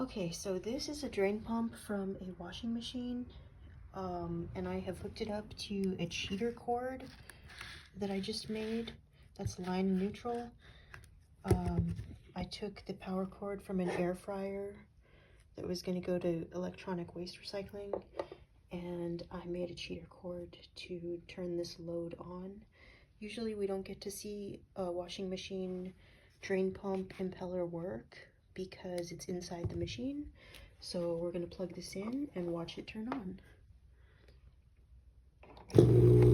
Okay, so this is a drain pump from a washing machine, and I have hooked it up to a cheater cord that I just made that's line neutral. I took the power cord from an air fryer that was going to go to electronic waste recycling, and I made a cheater cord to turn this load on. Usually we don't get to see a washing machine drain pump impeller work because it's inside the machine. So we're going to plug this in and watch it turn on.